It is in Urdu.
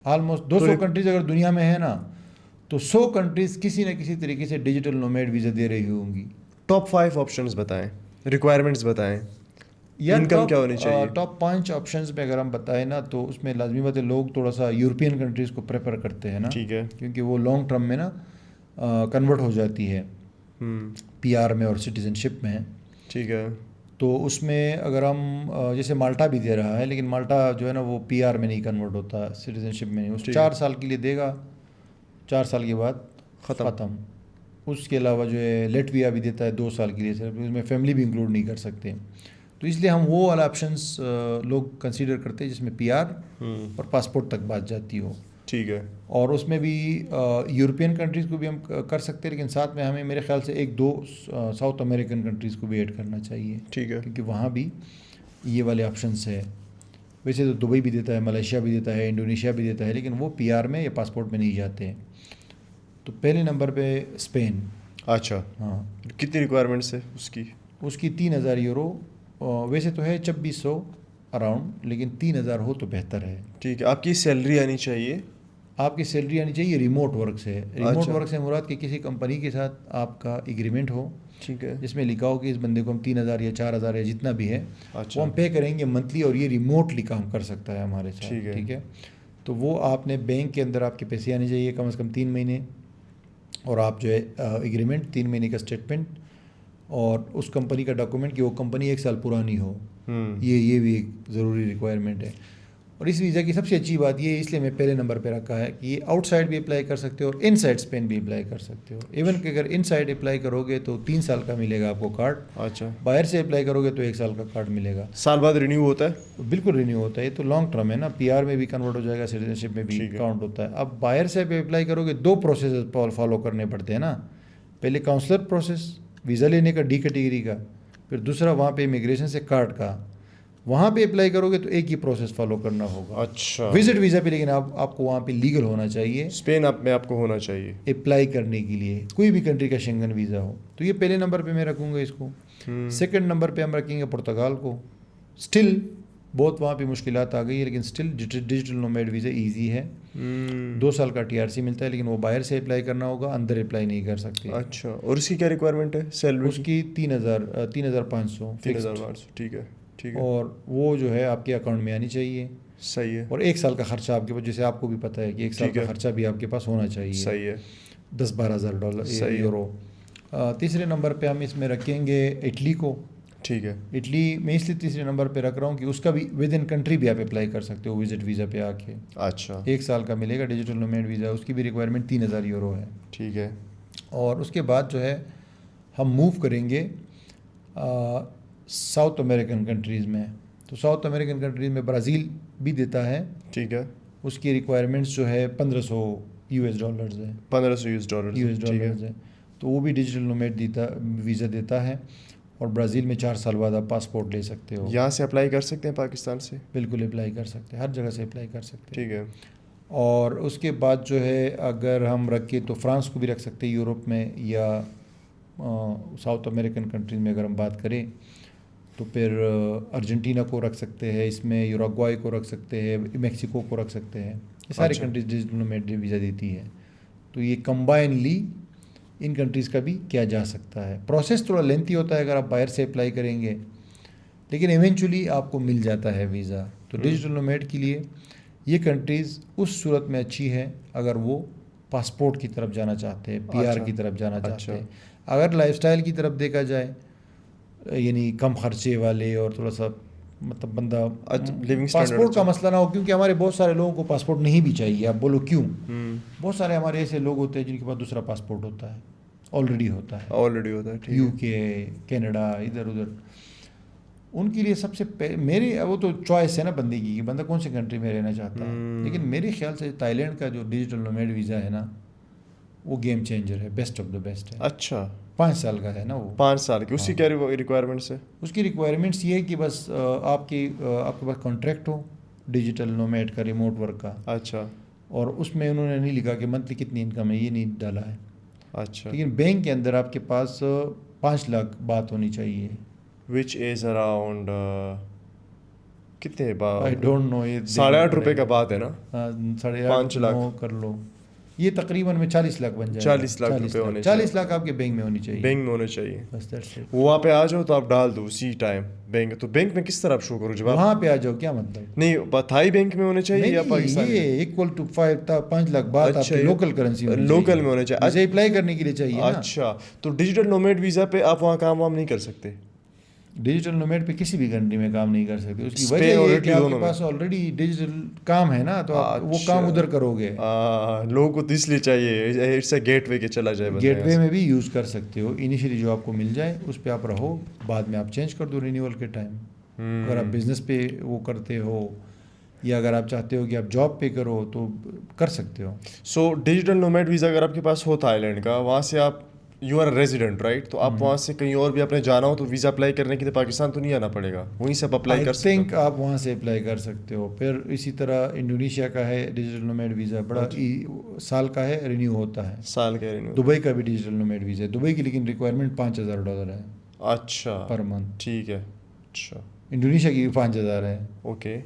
آلموسٹ 200 کنٹریز اگر دنیا میں ہے نا تو 100 کنٹریز کسی نہ کسی طریقے سے ڈیجیٹل نومیڈ ویزا دے رہی ہوں گی. ٹاپ 5 آپشنز بتائیں, ریکوائرمنٹس بتائیں, انکم کیا ہونی چاہیے. ٹاپ 5 آپشنز میں اگر ہم بتائیں نا تو اس میں لازمی بات ہے لوگ تھوڑا سا یورپین کنٹریز کو پریفر کرتے ہیں نا, ٹھیک ہے, کیونکہ وہ لانگ ٹرم میں نا کنورٹ ہو جاتی ہے پی آر میں اور سٹیزن شپ میں. ٹھیک ہے, تو اس میں اگر ہم جیسے مالٹا بھی دے رہا ہے, لیکن مالٹا جو ہے نا وہ پی آر میں نہیں کنورٹ ہوتا, سٹیزن شپ میں نہیں. اس 4 سال کے لیے دے گا, 4 سال کے بعد ختم. اس کے علاوہ جو ہے لیٹویا بھی دیتا ہے 2 سال کے لیے صرف, اس میں فیملی بھی انکلوڈ نہیں کر سکتے. تو اس لیے ہم وہ والا آپشنس لوگ کنسیڈر کرتے ہیں جس میں پی آر اور پاسپورٹ تک بات جاتی ہو. ٹھیک ہے, اور اس میں بھی یورپین کنٹریز کو بھی ہم کر سکتے ہیں, لیکن ساتھ میں ہمیں میرے خیال سے 1-2 ساؤتھ امریکن کنٹریز کو بھی ایڈ کرنا چاہیے. ٹھیک ہے, کیونکہ وہاں بھی یہ والے آپشنس ہے. ویسے تو دبئی بھی دیتا ہے, ملیشیا بھی دیتا ہے, انڈونیشیا بھی دیتا ہے, لیکن وہ پی آر میں یا پاسپورٹ میں نہیں جاتے ہیں. تو پہلے نمبر پہ اسپین. اچھا, ہاں, کتنی ریکوائرمنٹس ہے اس کی 3000 یورو. ویسے تو ہے 2600 اراؤنڈ, لیکن 3000 ہو تو بہتر ہے. ٹھیک ہے, آپ کی سیلری آنی چاہیے. آپ کی سیلری آنی چاہیے ریموٹ ورک سے. ریموٹ ورک سے مراد کہ کسی کمپنی کے ساتھ آپ کا ایگریمنٹ ہو, ٹھیک ہے, جس میں لکھا ہو کہ اس بندے کو ہم 3000 یا 4000 یا جتنا بھی ہے وہ ہم پے کریں گے منتھلی, اور یہ ریموٹلی کام کر سکتا ہے ہمارے ساتھ. ٹھیک ہے, تو وہ آپ نے بینک کے اندر آپ کے پیسے آنے چاہیے کم از کم 3 مہینے, اور آپ جو ہے ایگریمنٹ 3 مہینے کا اسٹیٹمنٹ, اور اس کمپنی کا ڈاکومنٹ کہ وہ کمپنی 1 سال پرانی ہو. یہ بھی ایک ضروری ریکوائرمنٹ ہے. اور اس ویزا کی سب سے اچھی بات یہ ہے, اس لیے میں پہلے نمبر پہ رکھا ہے کہ یہ آؤٹ سائڈ بھی اپلائی کر سکتے ہو اور ان سائڈ اسپین بھی اپلائی کر سکتے ہو. ایون کہ اگر ان سائڈ اپلائی کرو گے تو 3 سال کا ملے گا آپ کو کارڈ. اچھا, باہر سے اپلائی کرو گے تو 1 سال کا کارڈ ملے گا. سال بعد رینیو ہوتا ہے. بالکل رینیو ہوتا ہے, یہ تو لانگ ٹرم ہے نا, پی آر میں بھی کنورٹ ہو جائے گا, سٹیزن شپ میں بھی کاؤنٹ ہوتا ہے. اب باہر سے اپلائی کرو گے 2 پروسیس فالو کرنے پڑتے ہیں نا. پہلے کاؤنسلر پروسیس ویزا لینے کا ڈی کیٹیگری کا, پھر دوسرا وہاں پہ امیگریشن سے کارڈ کا. وہاں پہ اپلائی کرو گے تو ایک ہی پروسیس فالو کرنا ہوگا. اچھا, وزٹ ویزا پہ لیکن آپ کو وہاں پہ لیگل ہونا چاہیے, اسپین میں آپ کو ہونا چاہیے اپلائی کرنے کے لیے, کوئی بھی کنٹری کا شنگن ویزا ہو. تو یہ پہلے نمبر پہ میں رکھوں گا اس کو. سیکنڈ نمبر پہ ہم رکھیں گے پرتگال کو. اسٹل بہت وہاں پہ مشکلات آ گئی ہے, لیکن still digital nomad visa easy ہے. 2 سال کا TRC ملتا ہے, لیکن وہ باہر سے اپلائی کرنا ہوگا, اندر اپلائی نہیں کر سکتے. اچھا, اور اس کی کیا ریکوائرمنٹ ہے سیلری؟ اس کی 3500. ٹھیک ہے, ٹھیک ہے, اور وہ جو ہے آپ کے اکاؤنٹ میں آنی چاہیے. صحیح ہے. اور 1 سال کا خرچہ آپ کے پاس, جیسے آپ کو بھی پتہ ہے کہ 1 سال کا خرچہ بھی آپ کے پاس ہونا چاہیے. صحیح ہے. 10-12 ہزار یورو. تیسرے نمبر پہ ہم اس میں رکھیں گے اٹلی کو. ٹھیک ہے, اٹلی میں اس لیے تیسرے نمبر پہ رکھ رہا ہوں کہ اس کا بھی ود ان کنٹری بھی آپ اپلائی کر سکتے ہو وزٹ ویزا پہ آ کے. اچھا, 1 سال کا ملے گا ڈیجیٹل نومیڈ ویزا. اس کی بھی ریکوائرمنٹ 3000 یورو ہے. ٹھیک ہے, اور اس کے بعد جو ہے ہم موو کریں گے ساؤتھ امریکن کنٹریز میں. تو ساؤتھ امریکن کنٹریز میں برازیل بھی دیتا ہے. ٹھیک ہے, اس کی ریکوائرمنٹس جو ہے $1500 ہے. $1500 ہے. تو وہ بھی ڈیجیٹل نومیڈ ویزا دیتا ہے. اور برازیل میں 4 سال بعد آپ پاسپورٹ لے سکتے ہو. یہاں سے اپلائی کر سکتے ہیں پاکستان سے؟ بالکل اپلائی کر سکتے ہیں, ہر جگہ سے اپلائی کر سکتے ہیں. ٹھیک ہے. اور اس کے بعد جو ہے اگر ہم رکھیں تو فرانس کو بھی رکھ سکتے ہیں یورپ میں, یا ساؤتھ امریکن کنٹریز میں اگر ہم بات کریں تو پھر ارجنٹینا کو رکھ سکتے ہیں اس میں, یوراگوائے کو رکھ سکتے ہیں, میکسیکو کو رکھ سکتے ہیں. یہ ساری کنٹریز ڈیجیٹل نومیڈ ویزا دیتی ہے. تو یہ کمبائنلی ان کنٹریز کا بھی کیا جا سکتا ہے. پروسیس تھوڑا لینتھی ہوتا ہے اگر آپ باہر سے اپلائی کریں گے, لیکن ایونچولی آپ کو مل جاتا ہے ویزا. تو ڈیجیٹل نومیڈ کے لیے یہ کنٹریز اس صورت میں اچھی ہے اگر وہ پاسپورٹ کی طرف جانا چاہتے ہیں, PR کی طرف جانا چاہتے ہیں. اگر لائف سٹائل کی طرف دیکھا جائے, یعنی کم خرچے والے اور تھوڑا سا مطلب بندہ پاسپورٹ کا مسئلہ نہ ہو, کیونکہ ہمارے بہت سارے لوگوں کو پاسپورٹ نہیں بھی چاہیے. آپ بولو کیوں؟ بہت سارے ہمارے ایسے لوگ ہوتے ہیں جن کے پاس دوسرا پاسپورٹ ہوتا ہے, آلریڈی ہوتا ہے, UK, کینیڈا, ادھر ادھر. ان کے لیے سب سے میری وہ تو چوائس ہے نا بندے کی کہ بندہ کون سی کنٹری میں رہنا چاہتا ہے. لیکن میرے خیال سے تائی لینڈ کا جو ڈیجیٹل نومیڈ ویزا ہے نا وہ گیم چینجر ہے, بیسٹ آف دا بیسٹ ہے. اچھا, 5 سال کا ہے نا وہ. 5 سال کی. اس کی کیا ریکوائرمنٹس ہے؟ اس کی ریکوائرمنٹس یہ ہے کہ بس آپ کے پاس کانٹریکٹ ہو ڈیجیٹل نومیڈ کا, ریموٹ ورک کا. اچھا, اور اس میں انہوں نے نہیں لکھا کہ منتھلی کتنی انکم ہے, یہ نہیں ڈالا ہے. اچھا, لیکن بینک کے اندر آپ کے پاس 5 لاکھ بات ہونی چاہیے, which is around کتنے آئی ڈونٹ نو، یہ 8.5 روپے کا بات ہے نا. 8.5 لاکھ کر لو، یہ تقریباً میں 40 لاکھ بن جائے. 40 لاکھ روپے ہونے چاہیے. 40 لاکھ آپ کے بینک میں ہونی چاہیے. بینک میں ہونے چاہیے. بس دیٹس اٹ. وہاں پہ آ جاؤ تو آپ ڈال دو اسی ٹائم بینک. تو بینک میں کس طرح آپ شو کرو جب وہاں پہ آ جاؤ کیا مطلب؟ نہیں تھائی بینک میں ہونے چاہیے یا پاکستانی؟ یہ اکول ٹو 5 لاکھ بات آپ کی لوکل کرنسی میں لوکل میں ہونے چاہیے. اسے اپلائی کرنے کے لیے چاہیے. اچھا تو ڈیجیٹل نومیڈ ویزا پہ آپ وہاں کام وام نہیں کر سکتے؟ ڈیجیٹل نومیڈ پہ کسی بھی کنٹری میں کام نہیں کر سکتے. اس کی وجہ یہ ہے کہ آپ کے پاس آلریڈی ڈیجیٹل کام ہے نا، تو آپ وہ کام ادھر کرو گے. لوگوں کو تو اس لیے چاہیے اٹس اے گیٹ وے کے چلا جائے. گیٹ وے میں بھی یوز کر سکتے ہو. انیشلی جو آپ کو مل جائے اس پہ آپ رہو، بعد میں آپ چینج کر دو رینیول کے ٹائم. اگر آپ بزنس پہ وہ کرتے ہو یا اگر آپ چاہتے ہو کہ آپ جاب پہ کرو تو کر سکتے ہو. سو ڈیجیٹل نومیڈ ویزا اگر آپ کے پاس ہو تھائی لینڈ کا، وہاں سے آپ یو آر ریزیڈنٹ رائٹ، تو آپ وہاں سے کہیں اور بھی آپ نے جانا ہو تو ویزا اپلائی کرنے کے لیے پاکستان تو نہیں آنا پڑے گا، وہیں سے آپ اپلائی کر سکتے ہو. آپ وہاں سے اپلائی کر سکتے ہو. پھر اسی طرح انڈونیشیا کا ہے ڈیجیٹل نومیڈ ویزا، بڑا سال کا ہے، رینیو ہوتا ہے. سال کا رینیو. دبئی کا بھی ڈیجیٹل نومیڈ ویزا ہے. دبئی کی لیکن ریکوائرمنٹ $5,000 ہے. اچھا پر منتھ. ٹھیک ہے. اچھا انڈونیشیا کی بھی 5,000 ہے. اوکے.